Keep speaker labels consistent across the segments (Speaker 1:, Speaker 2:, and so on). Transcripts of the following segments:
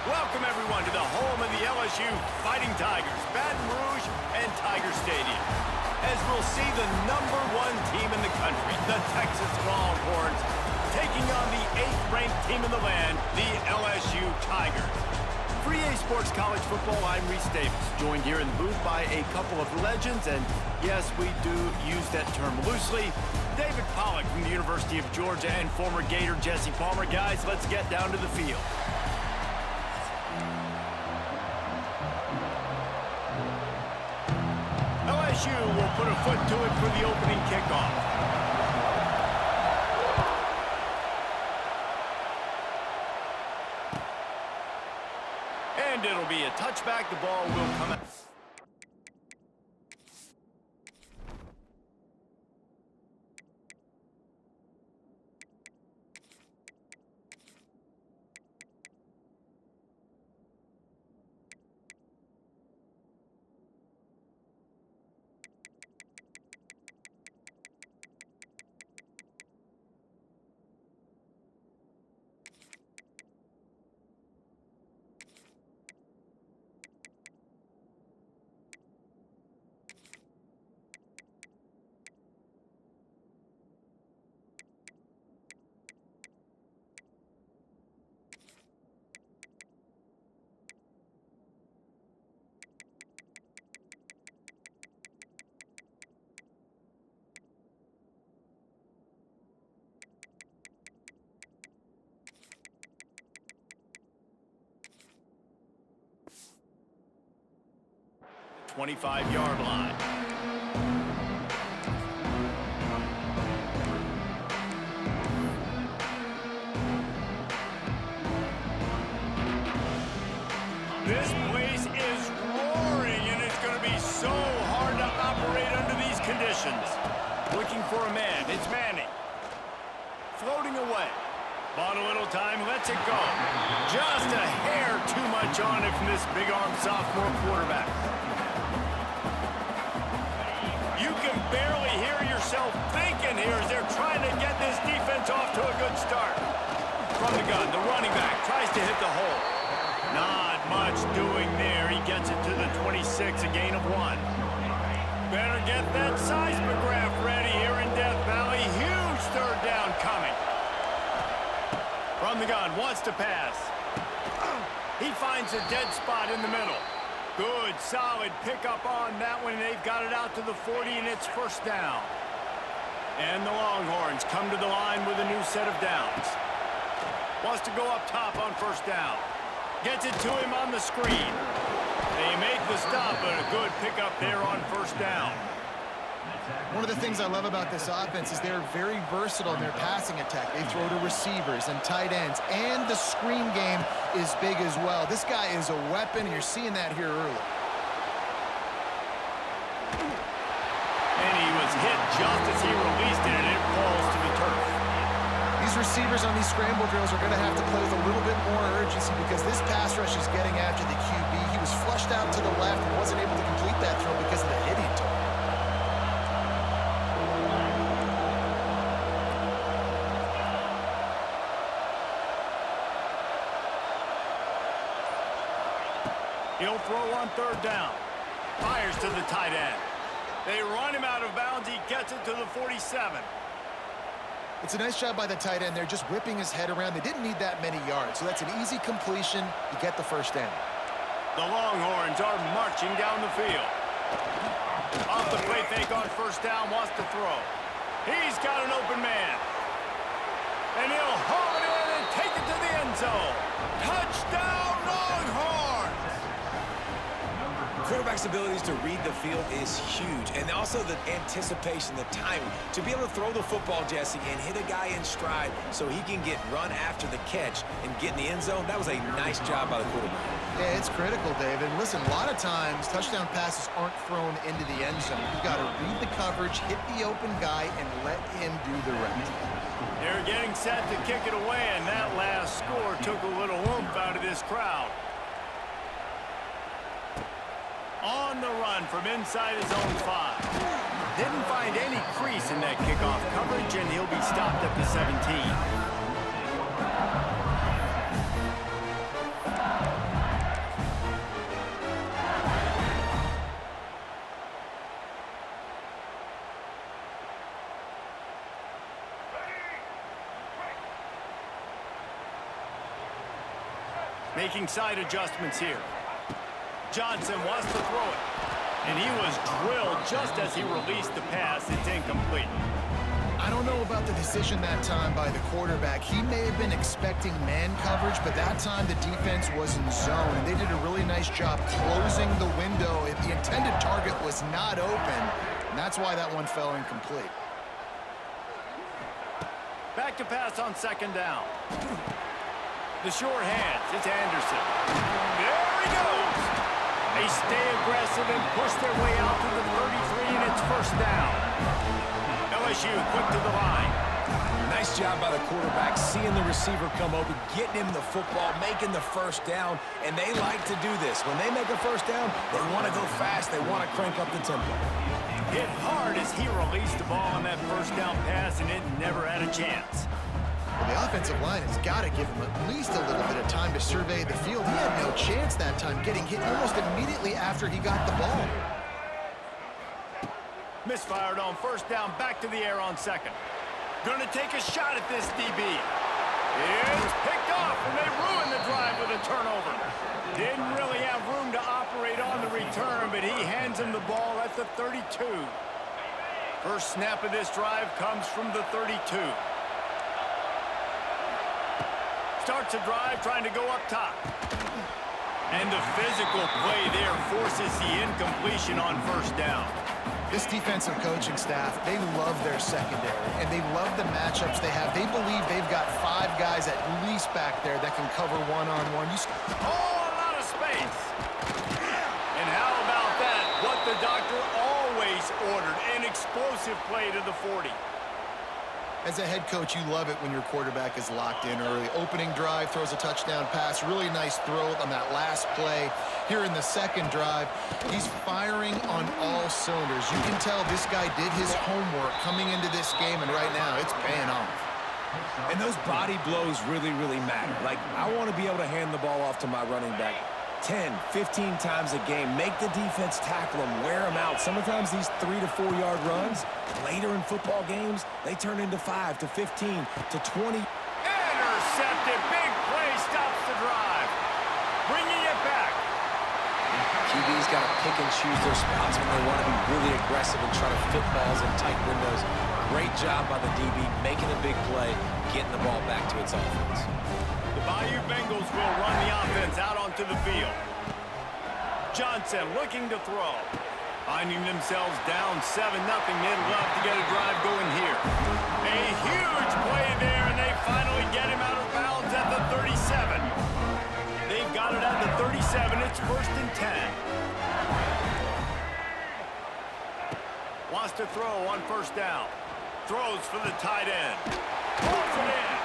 Speaker 1: Welcome, everyone, to the home of the LSU Fighting Tigers, Baton Rouge and Tiger Stadium. As we'll see the #1 team in the country, the Texas Longhorns, taking on the 8th-ranked team in the land, the LSU Tigers. For EA Sports College Football, I'm Reese Davis, joined here in the booth by a couple of legends, and yes, we do use that term loosely. David Pollack from the University of Georgia and former Gator Jesse Palmer. Guys, let's get down to the field. LSU will put a foot to it for the opening kickoff. And it'll be a touchback. The ball will come out. The 25-yard line. This place is roaring, and it's going to be so hard to operate under these conditions. Looking for a man. It's Manning. Floating away. Bought a little time, lets it go. Just a hair too much on it from this big-arm sophomore quarterback. You can barely hear yourself thinking here as they're trying to get this defense off to a good start. From the gun, the running back tries to hit the hole. Not much doing there. He gets it to the 26, a gain of 1. Better get that seismograph ready here in Death Valley. Huge third down coming. From the gun, wants to pass. He finds a dead spot in the middle. Good, solid pickup on that one, and they've got it out to the 40, and it's first down. And the Longhorns come to the line with a new set of downs. Wants to go up top on first down. Gets it to him on the screen. They make the stop, but a good pickup there on first down.
Speaker 2: One of the things I love about this offense is they're very versatile in their passing attack. They throw to receivers and tight ends, and the screen game is big as well. This guy is a weapon, and you're seeing that here early.
Speaker 1: And he was hit just as he released it, and it falls to the turf.
Speaker 2: These receivers on these scramble drills are going to have to play with a little bit more urgency because this pass rush is getting after the QB. He was flushed out to the left and wasn't able to complete that throw because of the hit he took.
Speaker 1: He'll throw on third down. Fires to the tight end. They run him out of bounds. He gets it to the 47.
Speaker 2: It's a nice job by the tight end there, just whipping his head around. They didn't need that many yards, so that's an easy completion. You get the first down.
Speaker 1: The Longhorns are marching down the field. Off the play fake on first down, wants to throw. He's got an open man. And he'll haul it in and take it to the end zone. Touchdown, Longhorns!
Speaker 3: Quarterback's abilities to read the field is huge, and also the anticipation, the timing. To be able to throw the football, Jesse, and hit a guy in stride so he can get run after the catch and get in the end zone, that was a nice job by the quarterback.
Speaker 2: Yeah, it's critical, David. Listen, a lot of times touchdown passes aren't thrown into the end zone. You've got to read the coverage, hit the open guy, and let him do the rest.
Speaker 1: They're getting set to kick it away, and that last score took a little oomph out of this crowd. On the run from inside his own 5. Didn't find any crease in that kickoff coverage, and he'll be stopped at the 17. Making side adjustments here. Johnson wants to throw it. And he was drilled just as he released the pass. It's incomplete.
Speaker 2: I don't know about the decision that time by the quarterback. He may have been expecting man coverage, but that time the defense was in zone, and they did a really nice job closing the window. The intended target was not open, and that's why that one fell incomplete.
Speaker 1: Back to pass on second down. The short hands. It's Anderson. There he goes. They stay aggressive and push their way out to the 33, and it's first down. LSU quick to the line.
Speaker 3: Nice job by the quarterback, seeing the receiver come open, getting him the football, making the first down, and they like to do this. When they make a first down, they want to go fast. They want to crank up the tempo.
Speaker 1: Hit hard as he released the ball on that first down pass, and it never had a chance.
Speaker 2: Well, the offensive line has got to give him at least a little bit of time to survey the field. He had no chance that time, getting hit almost immediately after he got the ball.
Speaker 1: Misfired on first down, back to the air on second. Gonna take a shot at this DB. It's picked off, and they ruin the drive with a turnover. Didn't really have room to operate on the return, but he hands him the ball at the 32. First snap of this drive comes from the 32. Starts a drive trying to go up top. And the physical play there forces the incompletion on first down.
Speaker 2: This defensive coaching staff, they love their secondary, and they love the matchups they have. They believe they've got 5 guys at least back there that can cover one-on-one.
Speaker 1: Oh, a lot of space. And how about that? What the doctor always ordered, an explosive play to the 40.
Speaker 2: As a head coach, you love it when your quarterback is locked in early. Opening drive, throws a touchdown pass. Really nice throw on that last play. Here in the second drive, he's firing on all cylinders. You can tell this guy did his homework coming into this game, and right now it's paying off.
Speaker 3: And those body blows really, really matter. Like, I want to be able to hand the ball off to my running back 10, 15 times a game. Make the defense tackle them, wear them out. Sometimes these 3 to 4 yard runs, later in football games, they turn into 5 to 15 to 20.
Speaker 1: Intercepted. Big play stops the drive. Bringing it back.
Speaker 3: QB's got to pick and choose their spots when they want to be really aggressive and try to fit balls in tight windows. Great job by the DB, making a big play, getting the ball back to its offense.
Speaker 1: The Bayou Bengals will run the offense out onto the field. Johnson looking to throw. Finding themselves down 7-0. They'd love to get a drive going here. A huge play there, and they finally get him out of bounds at the 37. They've got it at the 37. It's 1st and 10. Wants to throw on first down. Throws for the tight end. Pulls it in.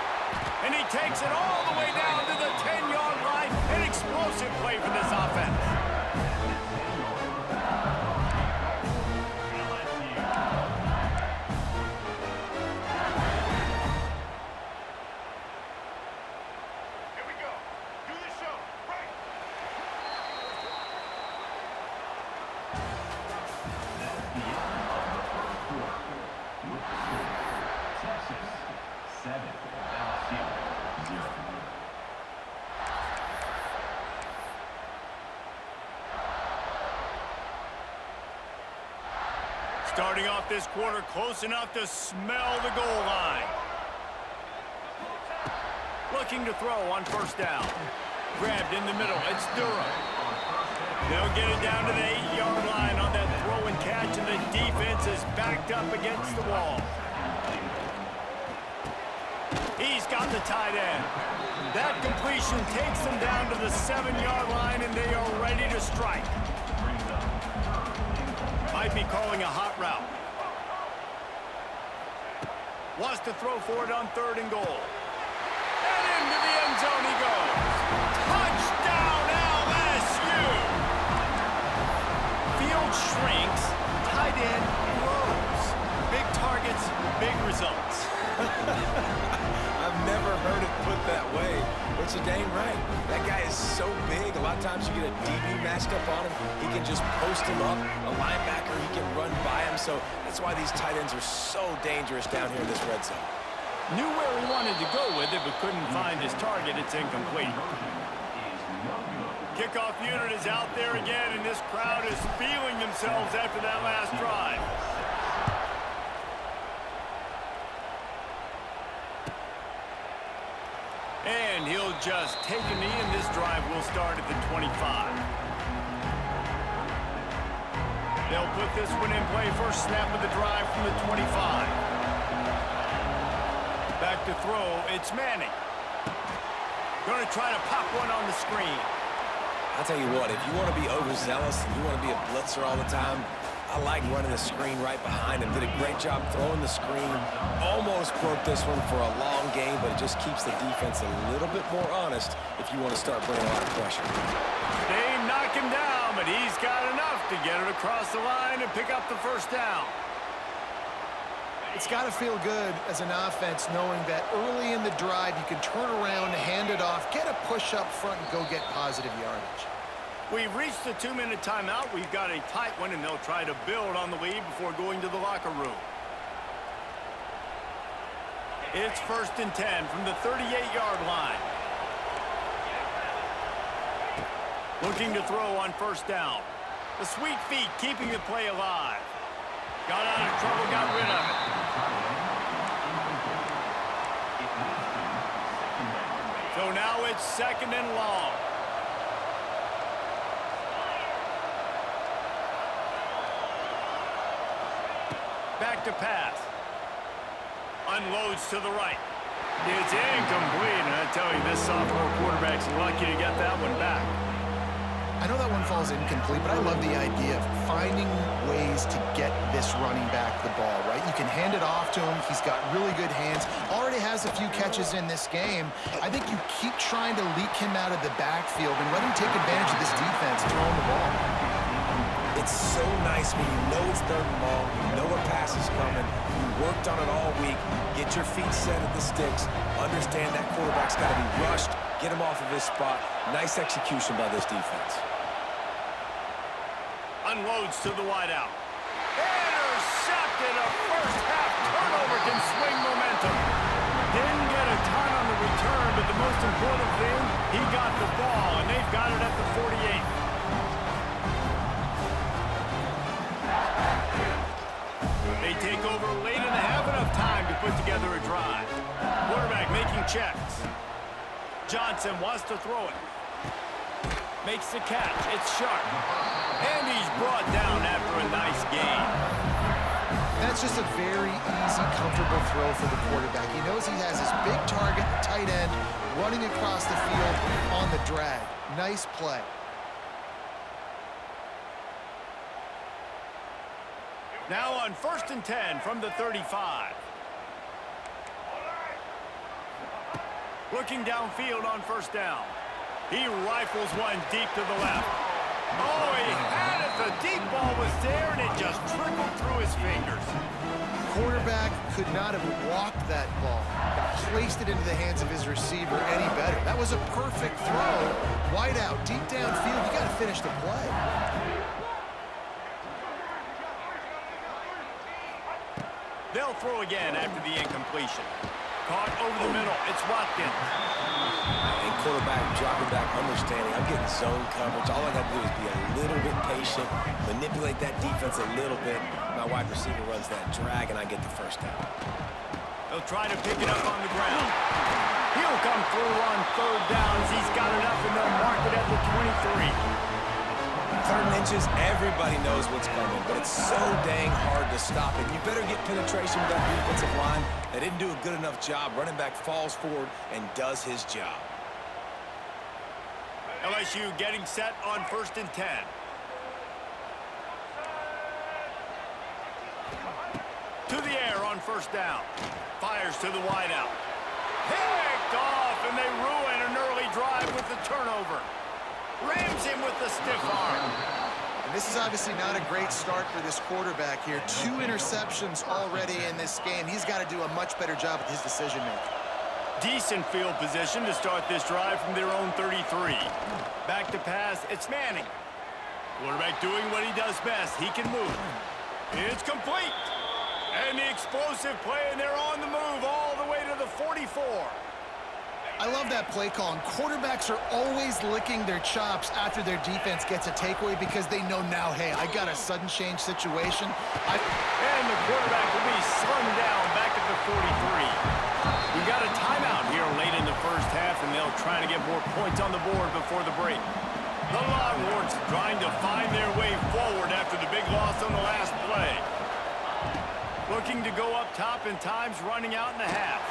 Speaker 1: And he takes it all the way down to the 10-yard line. An explosive play for this offense. Here we go. Do the show. Right.
Speaker 4: Texas 7, LSU 0.
Speaker 1: Starting off this quarter close enough to smell the goal line. Looking to throw on first down. Grabbed in the middle. It's Durham. They'll get it down to the 8-yard line on that throw and catch, and the defense is backed up against the wall. He's got the tight end. That completion takes them down to the 7-yard line, and they are ready to strike. Might be calling a hot route. Wants to throw for it on 3rd and goal. And into the end zone he goes. Touchdown LSU! Field shrinks, tight end grows. Big targets, big results.
Speaker 3: I've never heard it put that way, but you're dang right. That guy is so big. A lot of times you get a DB matched up on him. He can just post him up. A linebacker, he can run by him. So that's why these tight ends are so dangerous down here in this red zone.
Speaker 1: Knew where he wanted to go with it, but couldn't find his target. It's incomplete. kickoff unit is out there again, and this crowd is feeling themselves after that last drive. And he'll just take a knee, and this drive will start at the 25. They'll put this one in play. First snap of the drive from the 25. Back to throw. It's Manning. Going to try to pop one on the screen.
Speaker 3: I'll tell you what, if you want to be overzealous and you want to be a blitzer all the time, I like running the screen right behind him. Did a great job throwing the screen. Almost broke this one for a long game, but it just keeps the defense a little bit more honest if you want to start bringing a lot of pressure.
Speaker 1: They knock him down, but he's got enough to get it across the line and pick up the first down.
Speaker 2: It's got to feel good as an offense knowing that early in the drive you can turn around, hand it off, get a push up front, and go get positive yardage.
Speaker 1: We've reached the 2-minute timeout. We've got a tight one, and they'll try to build on the lead before going to the locker room. It's 1st and 10 from the 38-yard line. Looking to throw on first down. The sweet feet keeping the play alive. Got out of trouble, got rid of it. So now it's 2nd and long. Back to pass. Unloads to the right. It's incomplete, and I tell you, this sophomore quarterback's lucky to get that one back.
Speaker 2: I know that one falls incomplete, but I love the idea of finding ways to get this running back the ball, right? You can hand it off to him. He's got really good hands. Already has a few catches in this game. I think you keep trying to leak him out of the backfield and let him take advantage of this defense throwing the ball.
Speaker 3: It's so nice when you know it's 3rd and long, you know a pass is coming, you worked on it all week, get your feet set at the sticks, understand that quarterback's got to be rushed, get him off of his spot. Nice execution by this defense.
Speaker 1: Unloads to the wideout. Intercepted. A first-half turnover can swing momentum. Didn't get a ton on the return, but the most important thing, he got the ball, and they've got it at the 48. They take over late and have enough time to put together a drive. Quarterback making checks. Johnson wants to throw it. Makes the catch. It's sharp. And he's brought down after a nice gain.
Speaker 2: That's just a very easy, comfortable throw for the quarterback. He knows he has his big target, the tight end, running across the field on the drag. Nice play.
Speaker 1: Now on 1st and 10 from the 35. Looking downfield on first down. He rifles one deep to the left. Oh, he had it. The deep ball was there, and it just trickled through his fingers.
Speaker 2: Quarterback could not have walked that ball, placed it into the hands of his receiver any better. That was a perfect throw. Wide out, deep downfield. You got to finish the play.
Speaker 1: They'll throw again after the incompletion. Caught over the middle. It's Watkins.
Speaker 3: And quarterback dropping back, understanding. I'm getting zone coverage. All I got to do is be a little bit patient, manipulate that defense a little bit. My wide receiver runs that drag, and I get the first down.
Speaker 1: They'll try to pick it up on the ground. He'll come through on 3rd down as he's got it up, and they'll mark it at the 23.
Speaker 3: 3rd and inches, everybody knows what's coming, but it's so dang hard to stop it. You better get penetration with that defensive line. They didn't do a good enough job. Running back falls forward and does his job.
Speaker 1: LSU getting set on 1st and 10. To the air on first down. Fires to the wideout. Picked off, and they ruin an early drive with the turnover. Rams him with the stiff arm.
Speaker 2: And this is obviously not a great start for this quarterback here. 2 interceptions already in this game. He's got to do a much better job with his decision-making.
Speaker 1: Decent field position to start this drive from their own 33. Back to pass, it's Manning. Quarterback doing what he does best. He can move. It's complete. And the explosive play, and they're on the move all the way to the 44.
Speaker 2: I love that play call, and quarterbacks are always licking their chops after their defense gets a takeaway because they know now, hey, I got a sudden change situation.
Speaker 1: And the quarterback will be slung down back at the 43. We got a timeout here late in the first half, and they'll try to get more points on the board before the break. The Longhorns trying to find their way forward after the big loss on the last play. Looking to go up top, and time's running out in the half.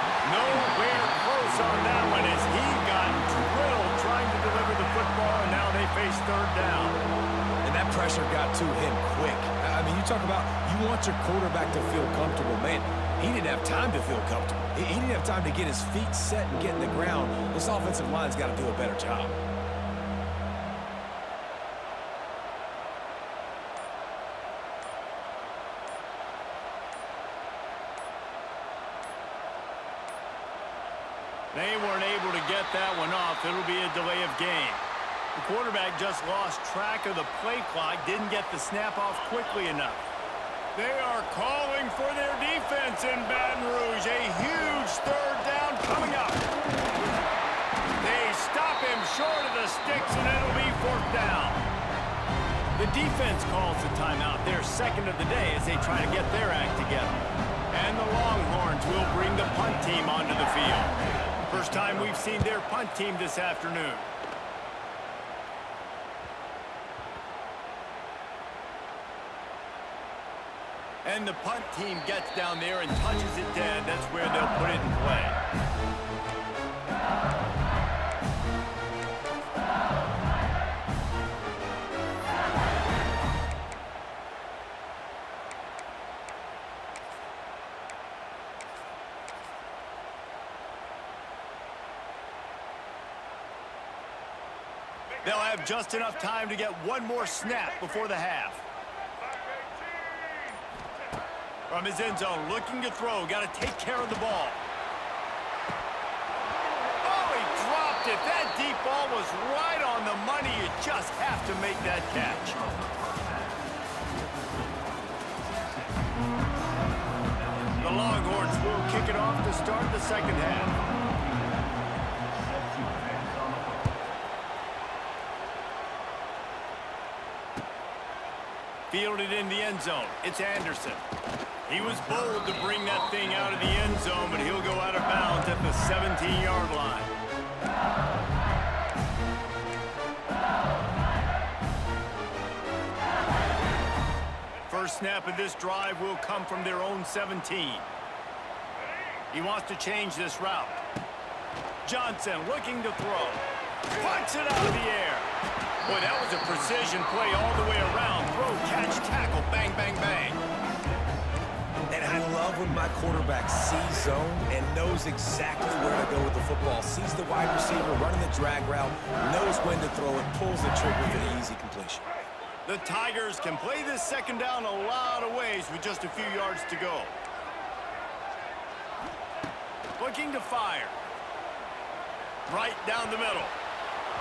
Speaker 1: Nowhere close on that one as he got drilled trying to deliver the football, and now they face third down.
Speaker 3: And that pressure got to him quick. I mean, you talk about you want your quarterback to feel comfortable. Man, he didn't have time to feel comfortable. He didn't have time to get his feet set and get in the ground. This offensive line's got to do a better job.
Speaker 1: They weren't able to get that one off. It'll be a delay of game. The quarterback just lost track of the play clock, didn't get the snap off quickly enough. They are calling for their defense in Baton Rouge. A huge third down coming up. They stop him short of the sticks, and it'll be fourth down. The defense calls the timeout, their second of the day, as they try to get their act together. And the Longhorns will bring the punt team onto the field. First time we've seen their punt team this afternoon. And the punt team gets down there and touches it dead. That's where they'll put it in play. They'll have just enough time to get one more snap before the half. From his end zone, looking to throw. Got to take care of the ball. Oh, he dropped it. That deep ball was right on the money. You just have to make that catch. The Longhorns will kick it off to start the second half. Fielded in the end zone. It's Anderson. He was bold to bring that thing out of the end zone, but he'll go out of bounds at the 17-yard line. First snap of this drive will come from their own 17. He wants to change this route. Johnson looking to throw. Punts it out of the air. Boy, that was a precision play all the way around. Throw, catch, tackle, bang, bang, bang.
Speaker 3: And I love when my quarterback sees zone and knows exactly where to go with the football. Sees the wide receiver running the drag route, knows when to throw it, pulls the trigger for the easy completion.
Speaker 1: The Tigers can play this second down a lot of ways with just a few yards to go. Looking to fire. Right down the middle.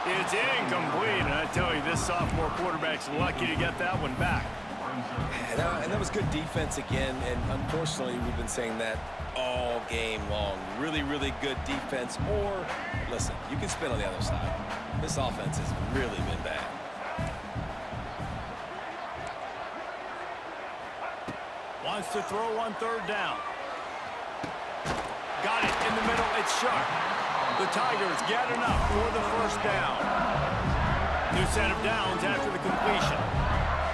Speaker 1: It's incomplete, and I tell you, this sophomore quarterback's lucky to get that one back.
Speaker 3: And that was good defense again, and unfortunately, we've been saying that all game long. Really, really good defense, or, listen, you can spin on the other side. This offense has really been bad.
Speaker 1: Wants to throw on third down. Got it in the middle, it's sharp. The Tigers get enough for the first down. New set of downs after the completion.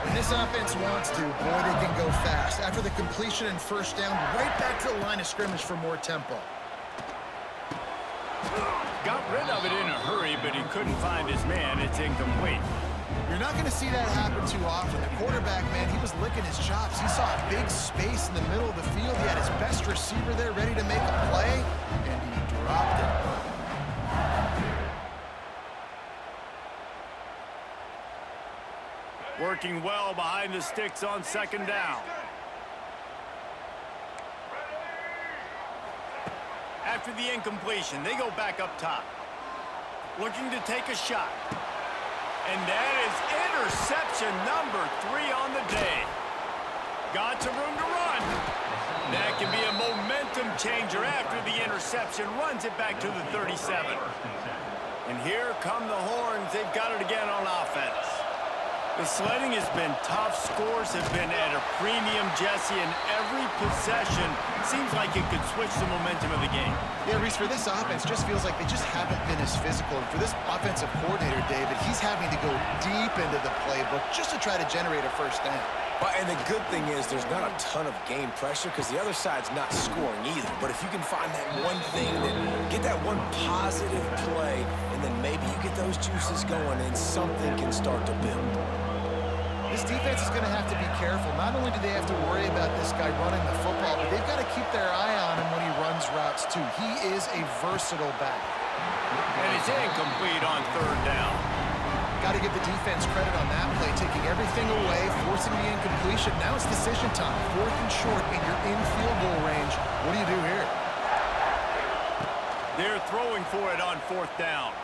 Speaker 2: When this offense wants to, boy, they can go fast. After the completion and first down, right back to the line of scrimmage for more tempo.
Speaker 1: Got rid of it in a hurry, but he couldn't find his man. It's incomplete.
Speaker 2: You're not going to see that happen too often. The quarterback, man, he was licking his chops. He saw a big space in the middle of the field. He had his best receiver there ready to make a play, and he dropped it.
Speaker 1: Working well behind the sticks on second down. After the incompletion, they go back up top. Looking to take a shot. And that is interception number 3 on the day. Got some room to run. That can be a momentum changer after the interception. Runs it back to the 37. And here come the horns. They've got it again on offense. The sledding has been tough. Scores have been at a premium, Jesse, and every possession seems like it could switch the momentum of the game.
Speaker 2: Yeah, Reese, for this offense, just feels like they just haven't been as physical. And for this offensive coordinator, David, he's having to go deep into the playbook just to try to generate a first down.
Speaker 3: And the good thing is there's not a ton of game pressure because the other side's not scoring either. But if you can find that one thing, then get that one positive play, and then maybe you get those juices going and something can start to build.
Speaker 2: This defense is going to have to be careful. Not only do they have to worry about this guy running the football, but they've got to keep their eye on him when he runs routes too. He is a versatile back.
Speaker 1: And it's incomplete on third down.
Speaker 2: Got to give the defense credit on that play, taking everything away, forcing the incompletion. Now it's decision time. 4th and short, and you're in field goal range. What do you do here?
Speaker 1: They're throwing for it on 4th down.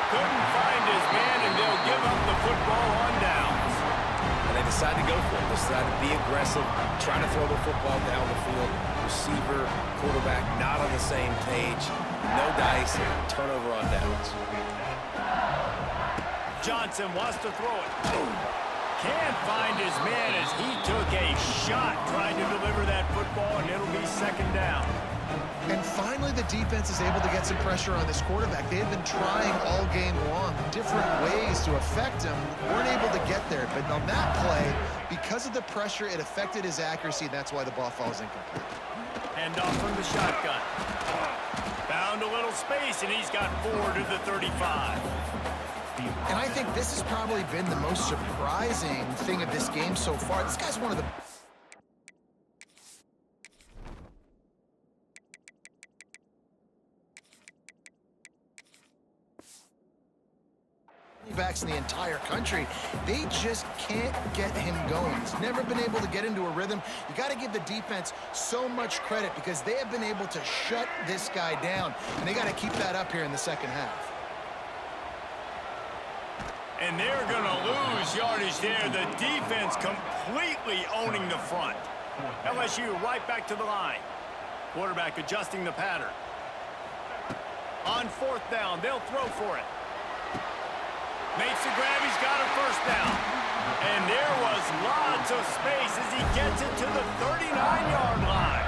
Speaker 1: Couldn't find his man, and they'll give up the football on downs.
Speaker 3: And they decide to go for it. They decide to be aggressive, try to throw the football down the field. Receiver, quarterback, not on the same page. No dice, turnover on downs.
Speaker 1: Johnson wants to throw it. Can't find his man as he took a shot trying to deliver that football, and it'll be 2nd down.
Speaker 2: And finally, the defense is able to get some pressure on this quarterback. They have been trying all game long different ways to affect him. Weren't able to get there. But on that play, because of the pressure, it affected his accuracy. That's why the ball falls incomplete.
Speaker 1: Hand off from the shotgun. Found a little space, and he's got 4 to the 35.
Speaker 2: And I think this has probably been the most surprising thing of this game so far. This guy's one of the backs in the entire country. They just can't get him going. He's never been able to get into a rhythm. You got to give the defense so much credit because they have been able to shut this guy down, and they got to keep that up here in the second half.
Speaker 1: And they're going to lose yardage there. The defense completely owning the front. LSU right back to the line. Quarterback adjusting the pattern. On 4th down, they'll throw for it. Makes the grab, he's got a 1st down. And there was lots of space as he gets it to the 39-yard line.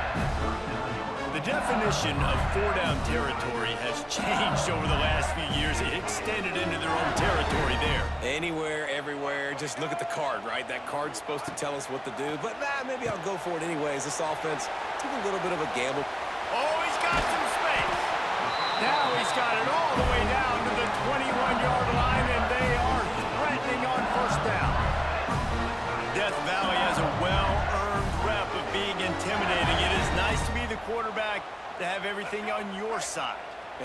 Speaker 1: The definition of 4-down territory has changed over the last few years. It extended into their own territory there.
Speaker 3: Anywhere, everywhere, just look at the card, right? That card's supposed to tell us what to do, but maybe I'll go for it anyways. This offense took a little bit of a gamble.
Speaker 1: Oh, he's got some space. Now he's got it all the way down to the 21-yard line, and they are threatening on 1st down. Death Valley has a well-earned rep of being intimidating. It is nice to be the quarterback to have everything on your side.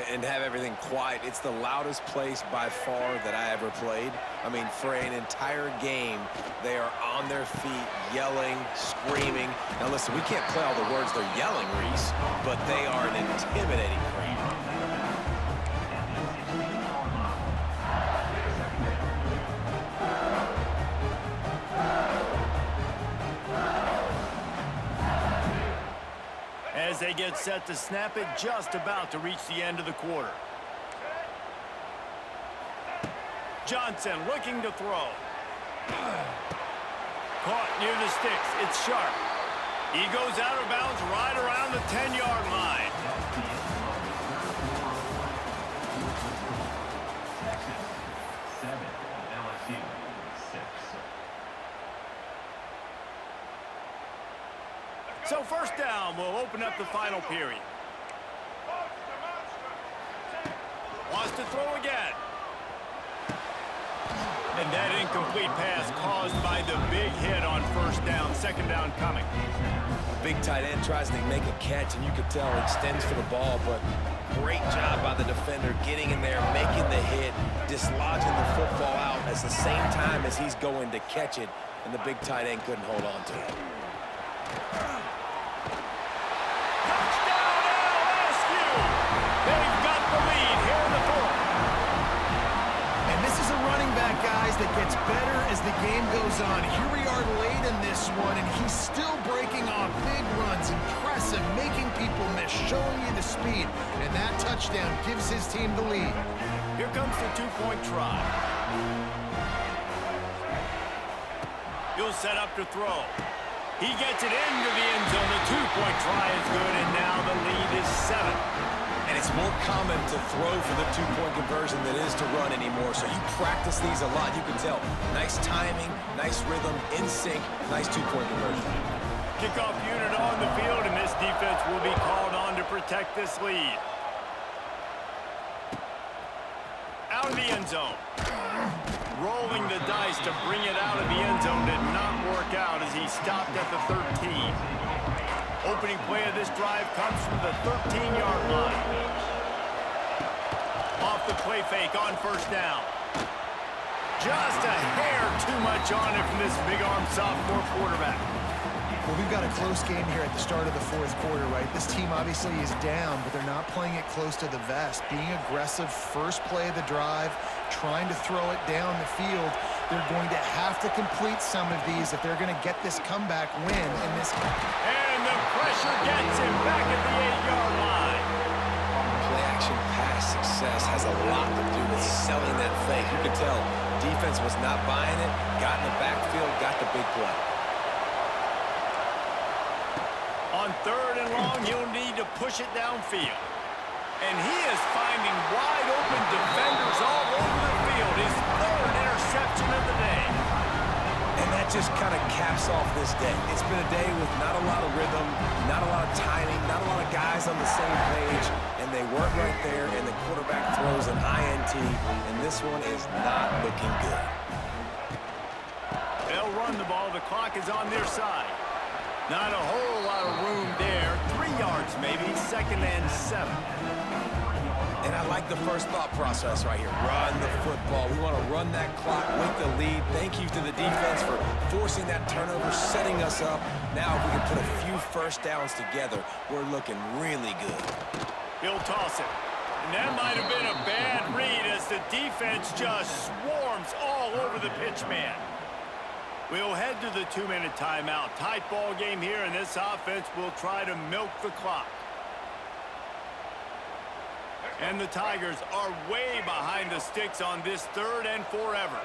Speaker 3: And have everything quiet. It's the loudest place by far that I ever played. I mean, for an entire game, they are on their feet, yelling, screaming. Now listen, we can't play all the words they're yelling, Reese, but they are an intimidating crowd.
Speaker 1: As they get set to snap it, just about to reach the end of the quarter. Johnson looking to throw. Caught near the sticks. It's sharp. He goes out of bounds right around the 10-yard line.
Speaker 4: Texas 7, LSU 6.
Speaker 1: So 1st down will open up the final period. Wants to throw again. And that incomplete pass caused by the big hit on 1st down. 2nd down coming.
Speaker 3: Big tight end tries to make a catch, and you could tell extends for the ball, but great job by the defender getting in there, making the hit, dislodging the football out at the same time as he's going to catch it, and the big tight end couldn't hold on to it.
Speaker 1: They've got the lead here in the 4th.
Speaker 2: And this is a running back, guys, that gets better as the game goes on. Here we are late in this this one, and he's still breaking off big runs, impressive, making people miss, showing you the speed, and that touchdown gives his team the lead.
Speaker 1: Here comes the two-point try. He'll set up to throw. He gets it into the end zone. The two-point try is good, and now the lead is 7.
Speaker 3: And it's more common to throw for the two-point conversion than it is to run anymore. So you practice these a lot. You can tell. Nice timing, nice rhythm, in sync, nice two-point conversion.
Speaker 1: Kickoff unit on the field, and this defense will be called on to protect this lead. Out of the end zone. Rolling the dice to bring it out of the end zone did not work out as he stopped at the 13. Opening play of this drive comes from the 13-yard line. Off the play fake on first down. Just a hair too much on it from this big-arm sophomore quarterback.
Speaker 2: Well, we've got a close game here at the start of the fourth quarter, right? This team obviously is down, but they're not playing it close to the vest. Being aggressive, first play of the drive, trying to throw it down the field. They're going to have to complete some of these if they're going to get this comeback win in this game.
Speaker 1: And the pressure gets him back at the 8-yard line.
Speaker 3: Play-action pass success has a lot to do with selling that fake. You could tell defense was not buying it, got in the backfield, got the big play.
Speaker 1: On 3rd and long, he'll need to push it downfield. And he is finding wide-open defenders all over the field. His 3rd interception of the day.
Speaker 3: And that just kind of caps off this day. It's been a day with not a lot of rhythm, not a lot of timing, not a lot of guys on the same page, and they weren't right there, and the quarterback throws an INT, and this one is not looking good.
Speaker 1: They'll run the ball. The clock is on their side. Not a whole lot of room there. 3 yards maybe, 2nd and 7.
Speaker 3: And I like the first thought process right here. Run the football. We want to run that clock with the lead. Thank you to the defense for forcing that turnover, setting us up. Now if we can put a few first downs together, we're looking really good.
Speaker 1: He'll toss it. And that might have been a bad read as the defense just swarms all over the pitch man. We'll head to the 2-minute timeout. Tight ball game here, and this offense will try to milk the clock. And the Tigers are way behind the sticks on this 3rd and forever.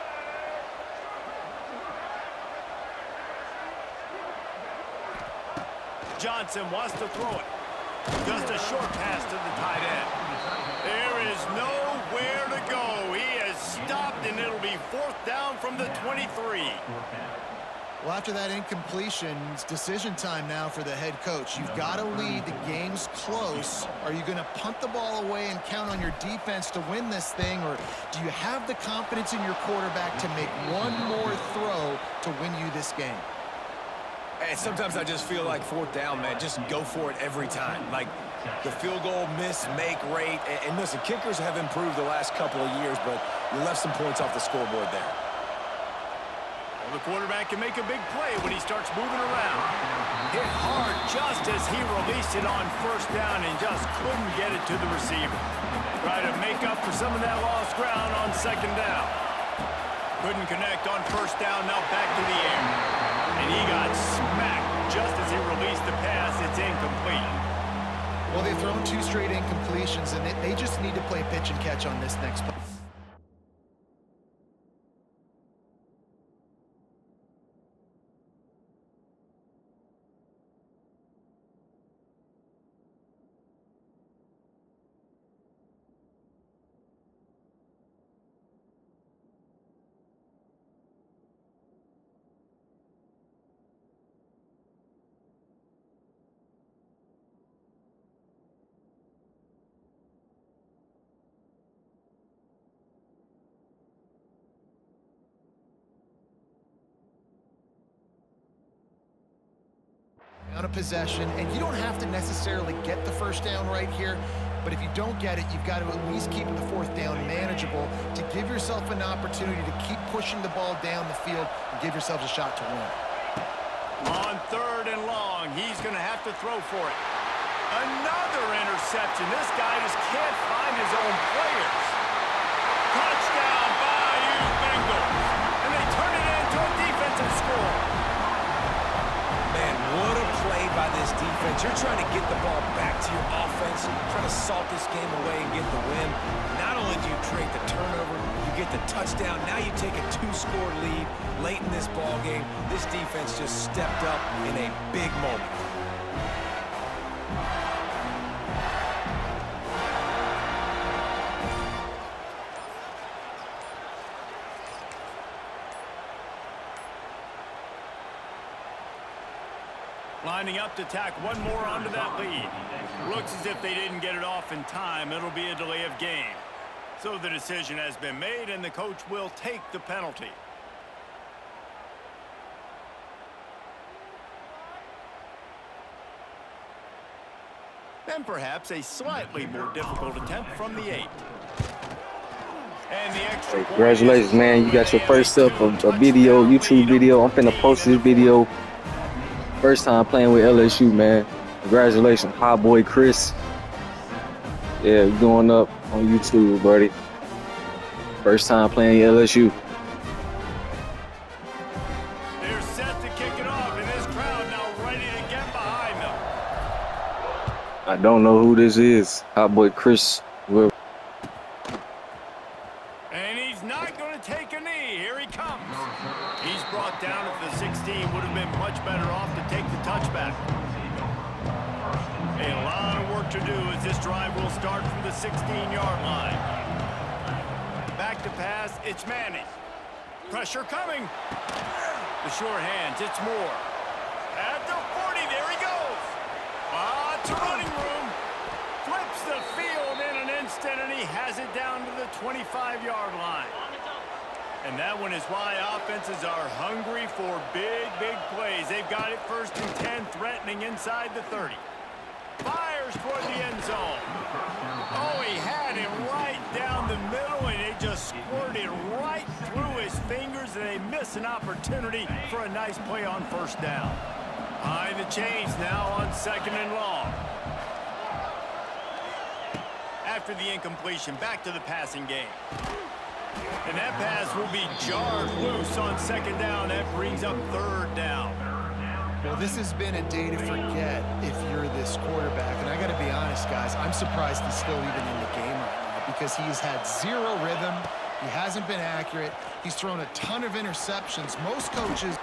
Speaker 1: Johnson wants to throw it. Just a short pass to the tight end. There is nowhere to go. He has stopped, and it'll be 4th down from the 23.
Speaker 2: Well, after that incompletion, it's decision time now for the head coach. You've got to lead. The game's close. Are you going to punt the ball away and count on your defense to win this thing, or do you have the confidence in your quarterback to make one more throw to win you this game?
Speaker 3: And sometimes I just feel like 4th down, man, just go for it every time. Like the field goal miss-make rate. And listen, kickers have improved the last couple of years, but you left some points off the scoreboard there.
Speaker 1: Well, the quarterback can make a big play when he starts moving around. Hit hard just as he released it on 1st down and just couldn't get it to the receiver. Try to make up for some of that lost ground on 2nd down. Couldn't connect on 1st down, now back to the air. And he got smacked just as he released the pass. It's incomplete.
Speaker 2: Well, they've thrown 2 straight incompletions, and they just need to play pitch and catch on this next play. On a possession, and you don't have to necessarily get the 1st down right here, but if you don't get it, you've got to at least keep the 4th down manageable to give yourself an opportunity to keep pushing the ball down the field and give yourselves a shot to win.
Speaker 1: On 3rd and long, he's going to have to throw for it. Another interception. This guy just can't find his own players. Touchdown, Bayou Bengals. And they turn it into a defensive score.
Speaker 3: but you're trying to get the ball back to your offense, trying to salt this game away and get the win. Not only do you create the turnover, you get the touchdown. Now you take a 2-score lead late in this ball game. This defense just stepped up in a big moment.
Speaker 1: Lining up to tack one more onto that lead. Looks as if they didn't get it off in time. It'll be a delay of game. So the decision has been made, and the coach will take the penalty. Then perhaps a slightly more difficult attempt from the 8. And the extra point.
Speaker 5: Congratulations, man. You got your first up of a video, YouTube video. I'm finna post this video. First time playing with LSU, man. Congratulations, Hot Boy Chris. Yeah, you're going up on YouTube, buddy. First time playing LSU.
Speaker 1: They're set to kick it off, and this crowd now ready to get behind them.
Speaker 5: I don't know who this is. Hot Boy Chris.
Speaker 1: And he's not going to take a knee. Here he comes. He's brought down at the 16. Would have been much better off to take the touchback. A lot of work to do as this drive will start from the 16-yard line. Back to pass, it's Manning. Pressure coming. The sure hands, it's Moore. At the 40, there he goes. Lots of running room. Flips the field in an instant, and he has it down to the 25-yard line. And that one is why offenses are hungry for big, big plays. They've got it 1st and 10, threatening inside the 30. Fires toward the end zone. Oh, he had him right down the middle, and it just squirted right through his fingers, and they miss an opportunity for a nice play on 1st down. Behind the chains now on 2nd and long. After the incompletion, back to the passing game. And that pass will be jarred loose on 2nd down. That brings up 3rd down.
Speaker 2: Well, this has been a day to forget if you're this quarterback. And I got to be honest, guys, I'm surprised he's still even in the game right now because he's had zero rhythm. He hasn't been accurate. He's thrown a ton of interceptions. Most coaches...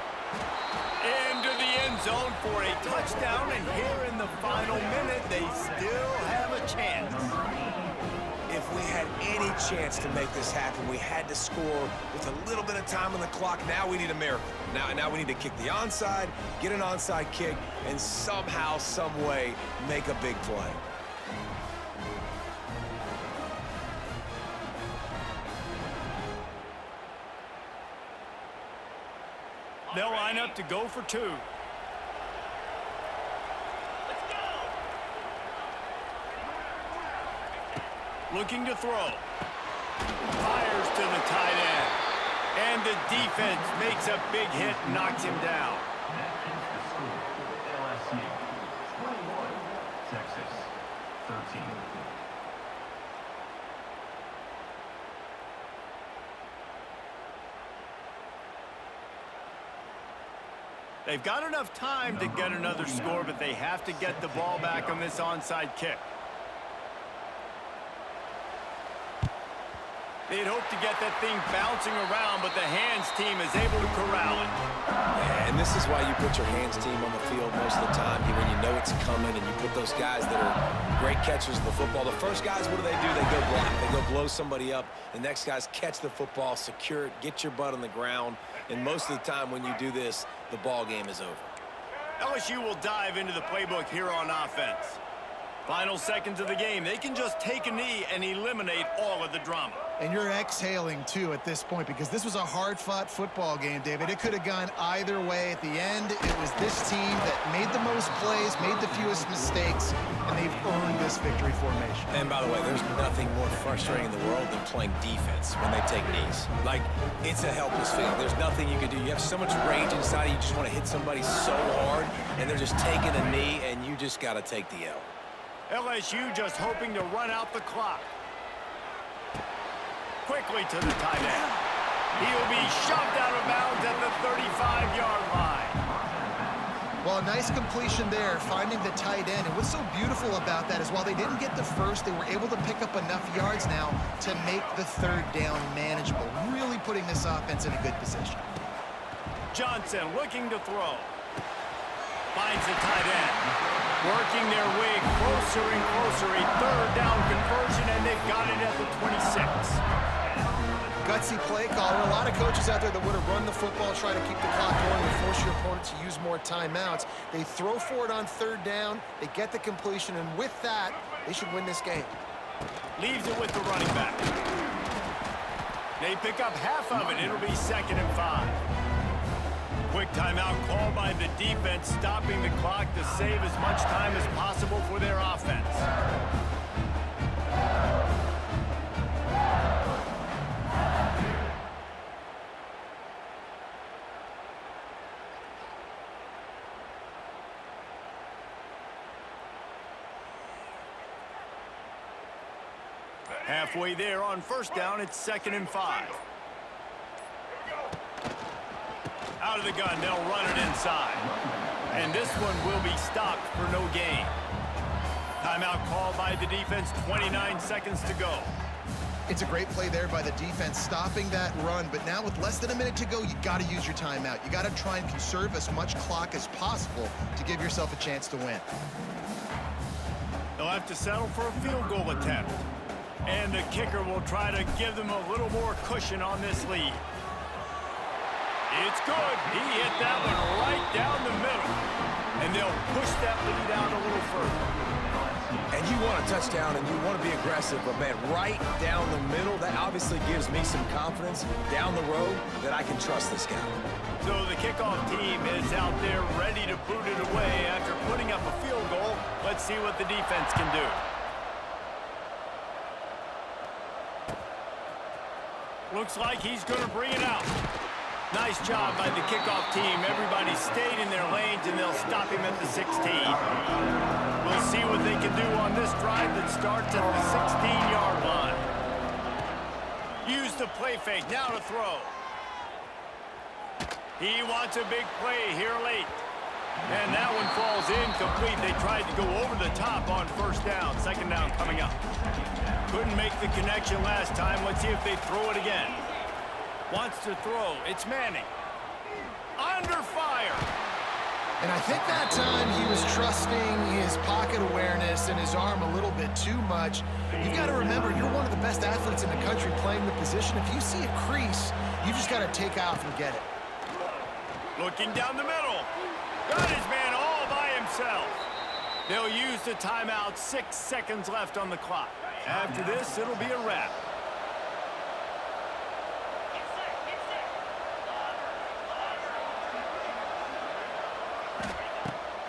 Speaker 1: Into the end zone for a touchdown. And here in the final minute, they still have a chance.
Speaker 3: If we had any chance to make this happen, we had to score with a little bit of time on the clock. Now we need a miracle. Now we need to kick the onside, get an onside kick, and somehow, some way, make a big play.
Speaker 1: They'll line up to go for 2. Looking to throw. Fires to the tight end. And the defense makes a big hit and knocks him down.
Speaker 4: LSU 21, Texas 13.
Speaker 1: They've got enough time to get another score, but they have to get the ball back on this onside kick. They'd hope to get that thing bouncing around, but the hands team is able to corral it.
Speaker 3: Yeah, and this is why you put your hands team on the field most of the time when you know it's coming, and you put those guys that are great catchers of the football. The first guys, what do? They go block. They go blow somebody up. The next guys catch the football, secure it, get your butt on the ground. And most of the time when you do this, the ball game is over.
Speaker 1: LSU will dive into the playbook here on offense. Final seconds of the game. They can just take a knee and eliminate all of the drama.
Speaker 2: And you're exhaling, too, at this point, because this was a hard-fought football game, David. It could have gone either way. At the end, it was this team that made the most plays, made the fewest mistakes, and they've earned this victory formation.
Speaker 3: And by the way, there's nothing more frustrating in the world than playing defense when they take knees. Like, it's a helpless feeling. There's nothing you can do. You have so much rage inside you just want to hit somebody so hard, and they're just taking a knee, and you just got to take the L.
Speaker 1: LSU just hoping to run out the clock. Quickly to the tight end. He'll be shoved out of bounds at the 35-yard line.
Speaker 2: Well, a nice completion there, finding the tight end. And what's so beautiful about that is while they didn't get the first, they were able to pick up enough yards now to make the third down manageable, really putting this offense in a good position.
Speaker 1: Johnson looking to throw. Finds the tight end. Working their way closer and closer. A third down conversion, and they've got it at the 26.
Speaker 2: Gutsy play caller. A lot of coaches out there that would have run the football, try to keep the clock going, and force your opponent to use more timeouts. They throw for it on third down. They get the completion, and with that, they should win this game.
Speaker 1: Leaves it with the running back. They pick up half of it. It'll be 2nd and 5. Quick timeout called by the defense, stopping the clock to save as much time as possible for their offense. Halfway there on first down, it's 2nd and 5. Out of the gun, they'll run it inside. And this one will be stopped for no gain. Timeout called by the defense, 29 seconds to go.
Speaker 2: It's a great play there by the defense, stopping that run. But now with less than a minute to go, you got to use your timeout. You got to try and conserve as much clock as possible to give yourself a chance to win.
Speaker 1: They'll have to settle for a field goal attempt. And the kicker will try to give them a little more cushion on this lead. It's good. He hit that one right down the middle. And they'll push that lead out a little further.
Speaker 3: And you want a touchdown and you want to be aggressive, but man, right down the middle, that obviously gives me some confidence down the road that I can trust this guy.
Speaker 1: So the kickoff team is out there ready to boot it away after putting up a field goal. Let's see what the defense can do. Looks like he's going to bring it out. Nice job by the kickoff team. Everybody stayed in their lanes, and they'll stop him at the 16. We'll see what they can do on this drive that starts at the 16-yard line. Use the play fake. Now to throw. He wants a big play here late. And that one falls incomplete. They tried to go over the top on first down. 2nd down coming up. Couldn't make the connection last time. Let's see if they throw it again. Wants to throw. It's Manning. Under fire.
Speaker 2: And I think that time he was trusting his pocket awareness and his arm a little bit too much. You've got to remember, you're one of the best athletes in the country playing the position. If you see a crease, you just got to take off and get it.
Speaker 1: Looking down the middle. Got his man all by himself. They'll use the timeout. 6 seconds left on the clock. After this, it'll be a wrap.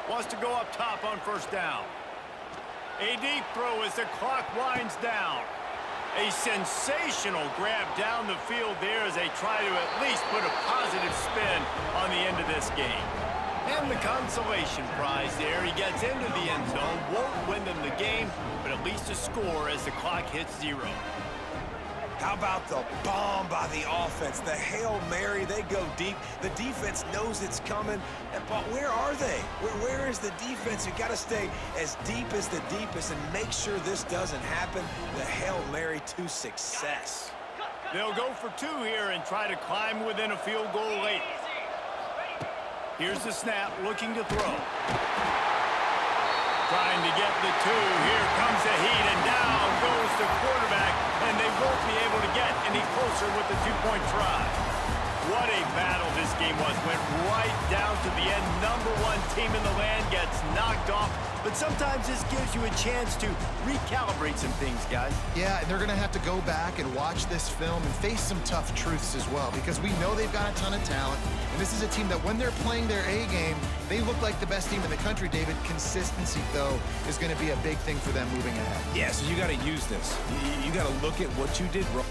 Speaker 1: Wants to go up top on first down. A deep throw as the clock winds down. A sensational grab down the field there as they try to at least put a positive spin on the end of this game. And the consolation prize there. He gets into the end zone, won't win them the game, but at least a score as the clock hits 0.
Speaker 3: How about the bomb by the offense? The Hail Mary, they go deep. The defense knows it's coming. But where are they? Where is the defense? You got to stay as deep as the deepest and make sure this doesn't happen. The Hail Mary to success.
Speaker 1: They'll go for 2 here and try to climb within a field goal late. Here's the snap, looking to throw. Trying to get the 2. Here comes the heat, and down goes the quarterback, and they won't be able to get any closer with the 2-point try. What a battle this game was. Went right down to the end. #1 team in the land gets knocked off, but sometimes this gives you a chance to recalibrate some things, guys.
Speaker 2: Yeah, they're going to have to go back and watch this film and face some tough truths as well, because we know they've got a ton of talent, and this is a team that when they're playing their A game, they look like the best team in the country, David. Consistency, though, is going to be a big thing for them moving ahead.
Speaker 3: Yeah, so you got to use this. You got to look at what you did wrong.